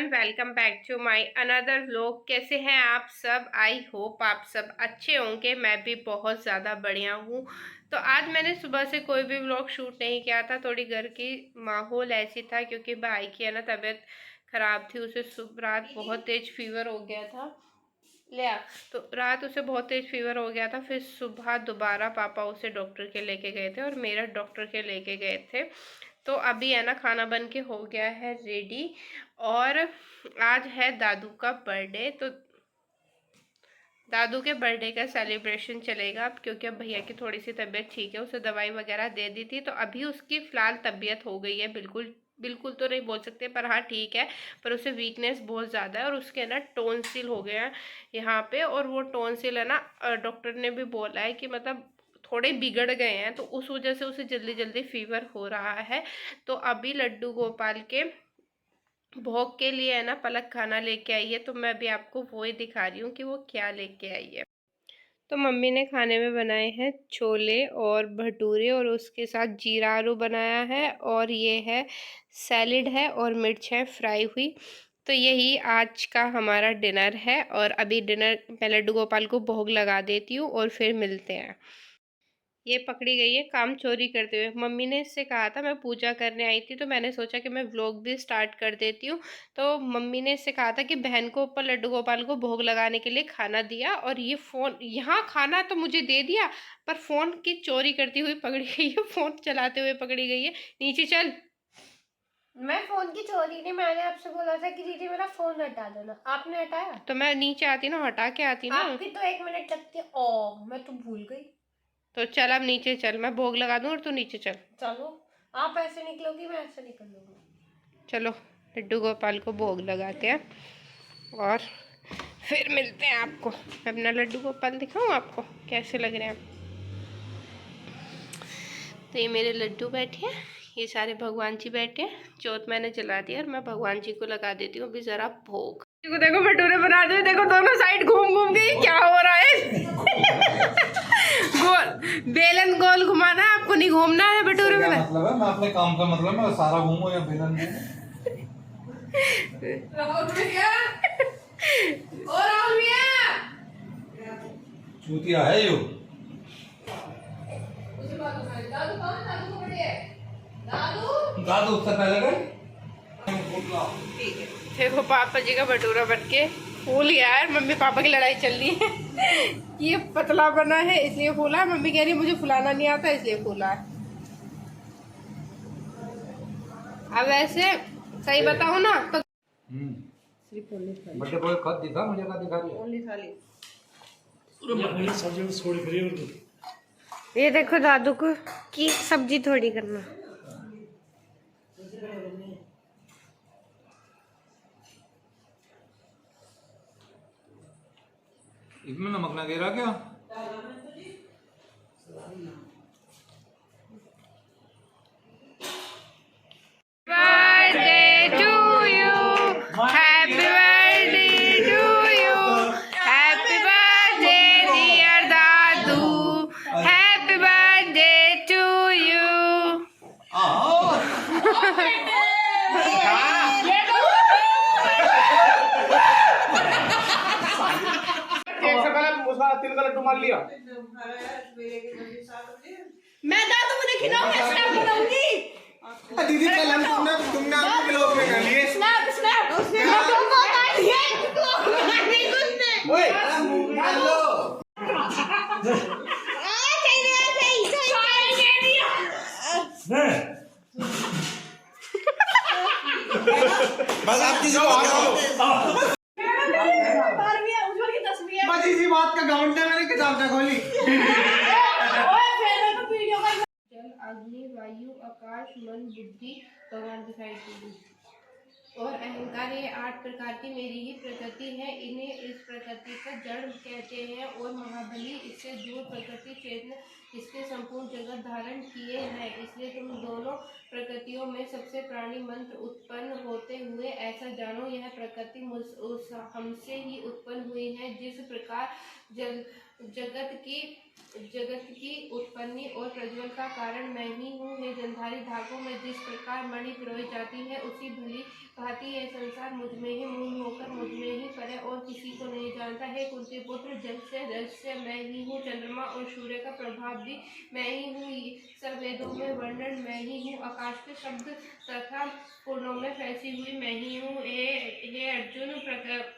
Everyone, welcome back to my another vlog. कैसे हैं आप सब? आई होप आप सब अच्छे होंगे। मैं भी बहुत ज़्यादा बढ़िया हूँ। तो आज मैंने सुबह से कोई भी व्लॉग शूट नहीं किया था। थोड़ी घर की माहौल ऐसी था क्योंकि भाई की है ना तबीयत ख़राब थी। उसे रात बहुत तेज फीवर हो गया था। लिया तो रात उसे बहुत तेज फीवर हो गया था। फिर सुबह दोबारा पापा उसे डॉक्टर के लेके गए थे और मेरा डॉक्टर के लेके गए थे। तो अभी है ना खाना बन के हो गया है रेडी। और आज है दादू का बर्थडे। तो दादू के बर्थडे का सेलिब्रेशन चलेगा अब, क्योंकि अब भैया की थोड़ी सी तबीयत ठीक है। उसे दवाई वगैरह दे दी थी तो अभी उसकी फ़िलहाल तबीयत हो गई है। बिल्कुल बिल्कुल तो नहीं बोल सकते, पर हाँ ठीक है। पर उसे वीकनेस बहुत ज़्यादा है और उसके ना टोंसिल हो गया है यहाँ पे। और वो टोंसिल है ना, डॉक्टर ने भी बोला है कि मतलब थोड़े बिगड़ गए हैं, तो उस वजह से उसे जल्दी जल्दी फीवर हो रहा है। तो अभी लड्डू गोपाल के भोग के लिए है ना पलक खाना लेके आई है। तो मैं भी आपको वो ही दिखा रही हूँ कि वो क्या लेके आई है। तो मम्मी ने खाने में बनाए हैं छोले और भटूरे, और उसके साथ जीरा आलू बनाया है, और ये है सैलिड है और मिर्च है फ्राई हुई। तो यही आज का हमारा डिनर है। और अभी डिनर मैं लड्डू गोपाल को भोग लगा देती हूँ और फिर मिलते हैं। ये पकड़ी गई है काम चोरी करते हुए। मम्मी ने इससे कहा था, मैं पूजा करने आई थी तो मैंने सोचा कि मैं व्लॉग भी स्टार्ट कर देती हूँ। तो मम्मी ने इससे कहा था कि बहन को ऊपर लड्डू गोपाल को भोग लगाने के लिए खाना दिया, और ये फ़ोन यहाँ खाना तो मुझे दे दिया, पर फ़ोन की चोरी करती हुई पकड़ी गई है। फ़ोन चलाते हुए पकड़ी गई है। नीचे चल। मैं फोन की चोरी नहीं, मैंने आपसे बोला था कि दीदी मेरा फोन हटा देना, आपने हटाया। तो मैं नीचे आती ना, हटा के आती ना। आपकी तो 1 मिनट लगती है। ओ मैं तो भूल गई। तो चल अब नीचे चल, मैं भोग लगा दूँ और तू नीचे चल। चलो, आप ऐसे निकलोगी मैं ऐसे निकल लूंगी। चलो लड्डू गोपाल को भोग लगाते हैं और फिर मिलते हैं आपको। मैं अपना लड्डू गोपाल दिखाऊं आपको कैसे लग रहे हैं। तो ये मेरे लड्डू बैठे हैं, ये सारे भगवान जी बैठे हैं। जोत मैंने जला दिया और मैं भगवान जी को लगा देती हूँ अभी ज़रा भोग। देखो देखो भटूरे बना दो। देखो दोनों साइड घूम घूम के क्या हो रहा है। गोल बेलन गोल घुमाना है आपको, नहीं घूमना है भटूरे में। मतलब है मैं अपने काम का मतलब मैं सारा घूमूं या बेलन चूतिया है यो। दादू उससे पहले गए। ठीक है, देखो पापा जी का भटूरा बन के फूल गया है। मम्मी पापा की लड़ाई चल रही है। ये पतला बना है इसलिए फूला है, मम्मी कह रही है मुझे फुलाना नहीं आता इसलिए फूला है। अब वैसे सही बताओ ना तो बर्थडे बॉय खत दिखा मुझे, का दिखा रही है ओनली थाली। ये देखो दादू को की सब्जी थोड़ी करना। इसमें नमक ना गिरा क्या? Birthday to you, happy birthday to you, happy birthday dear दादू, हैप्पी बर्थडे टू यू। तिल का लड्डू मार लिया। मैं दादू मुझे खिलाओ, मैं स्नैप बनाऊंगी। दीदी का लड्डू तुमने आपके ब्लॉग में कर लिए। स्नैप स्नैप तुम बताइए ओए हेलो बस आपकी जो बस इसी बात का गाउंड है, मैंने किताब ना खोली। जल अग्नि वायु आकाश मन बुद्धि भगवान दिखाई दी और अहंकार, ये 8 प्रकार की मेरी ही प्रकृति है। इन्हें इस प्रकृति का जड़ कहते हैं और महाबली इससे दूर प्रकृति चेतन इसके संपूर्ण जगत धारण किए हैं। इसलिए तुम दोनों प्रकृतियों में सबसे प्राणी मंत्र उत्पन्न होते हुए ऐसा जानो, यह प्रकृति हमसे ही उत्पन्न हुई है। जिस प्रकार जगत की उत्पत्ति और प्रज्वल का कारण मैं ही हूँ। हे जलधारी धागों में जिस प्रकार मणि पिरोई जाती है, उसी भली भांति यह संसार मुझ में ही मूल होकर मुझ में ही करे और किसी को नहीं जानता है। कुंती पुत्र, जल से रहस्य मैं ही हूँ, चंद्रमा और सूर्य का प्रभाव भी मैं ही हूँ, सब वेदों में वर्णन मैं ही हूँ, आकाश के शब्द तथा पूर्णों में फैसी हुई मैं ही हूँ। हे अर्जुन,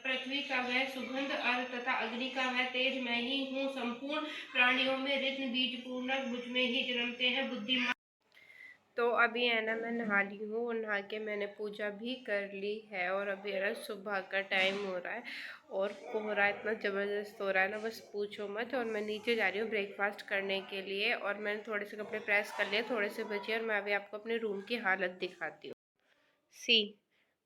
पृथ्वी का वह सुगंध, अर्थ तथा अग्नि का वह तेज मैं ही हूँ। संपूर्ण प्राणियों में ऋतु बीज पूर्णक मुझ में ही जन्मते हैं। बुद्धिमान। तो अभी है ना मैं नहा ली हूँ और नहा के मैंने पूजा भी कर ली है और अभी है ना सुबह का टाइम हो रहा है और कोहरा इतना ज़बरदस्त हो रहा है ना, बस पूछो मत। और मैं नीचे जा रही हूँ ब्रेकफास्ट करने के लिए और मैंने थोड़े से कपड़े प्रेस कर लिए, थोड़े से बचे, और मैं अभी आपको अपने रूम की हालत दिखाती हूँ। सी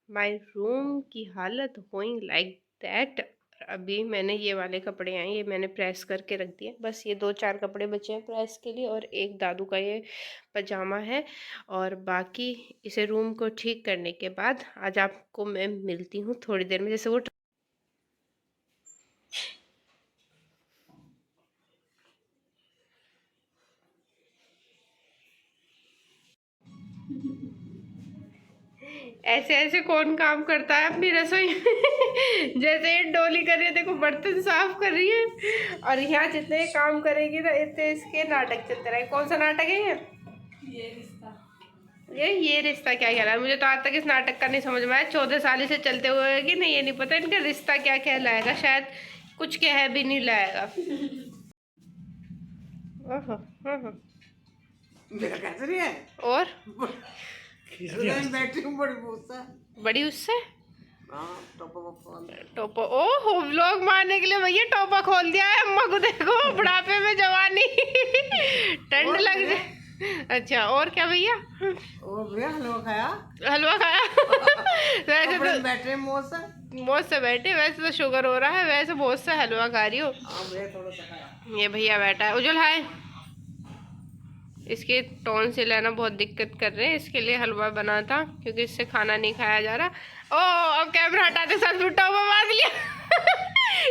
माई रूम की हालत होइंग लाइक दैट। अभी मैंने ये वाले कपड़े हैं, ये मैंने प्रेस करके रख दिए, बस ये 2-4 कपड़े बचे हैं प्रेस के लिए और एक दादू का ये पजामा है। और बाकी इसे रूम को ठीक करने के बाद आज आपको मैं मिलती हूँ थोड़ी देर में। जैसे वो ऐसे ऐसे कौन काम करता है अपनी रसोई में जैसे ये डोली कर रही है, देखो बर्तन साफ कर रही है और यहाँ जितने काम करेगी ना इतने इसके नाटक चलते रहे। कौन सा नाटक है ये रिश्ता। ये रिश्ता क्या कह रहा है? मुझे तो आज तक इस नाटक का नहीं समझ में आया। 14 साल से चलते हुए है कि नहीं ये नहीं पता इनका रिश्ता क्या कहलाएगा, शायद कुछ कह भी नहीं लाएगा। मेरा कैसे नहीं है और बैटरी बड़ी गुस्सा बड़ी उससे हाँ टोपा, ओहो व्लॉग मारने के लिए भैया टोपा खोल दिया है। अम्मा को देखो बुढ़ापे में जवानी ठंड लग जाए। अच्छा और क्या भैया? और भैया हलवा खाया? हलवा खाया वैसे तो बैटरी मौज से बैठे, वैसे तो शुगर हो रहा है, वैसे बहुत सा हलवा खा रही हो। थोड़ा सा खाया। ये भैया बैठा है। उज्जवल हाय, इसके टोन से लेना बहुत दिक्कत कर रहे हैं, इसके लिए हलवा बना था क्योंकि इससे खाना नहीं खाया जा रहा। ओ अब कैमरा हटाते साथ में टोपा बांध लिया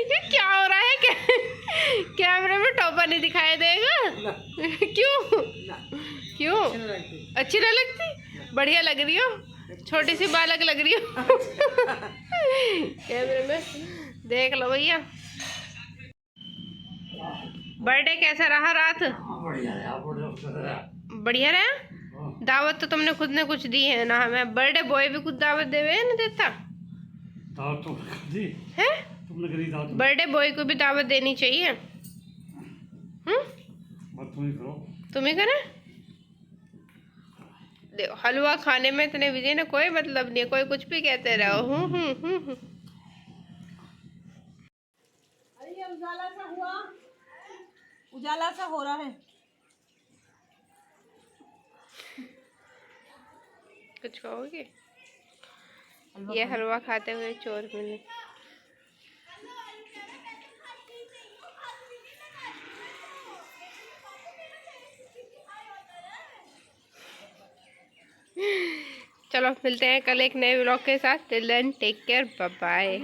ये क्या हो रहा है? कैमरे में टोपा नहीं दिखाई देगा क्यों? क्यों अच्छी नहीं लगती? बढ़िया लग रही हो, छोटी सी बालक लग रही हो कैमरे में देख लो भैया। बर्थडे कैसा रहा रात? बढ़िया रहा। दावत तो तुमने खुद ने कुछ दी है ना, हमें बर्थडे बॉय भी कुछ दावत देवे ना देता है? बर्थडे बॉय को भी दावत देनी चाहिए। तुम ही करे। देखो हलवा खाने में इतने विजय ना कोई मतलब नहीं है, कोई कुछ भी कहते रहो। अरे ये उजाला सा हुआ, उजाला सा हो रहा है। कुछ कहोगे? ये हलवा खाते हुए चोर मिले। चलो मिलते हैं कल एक नए व्लॉग के साथ। Till then take care, bye bye.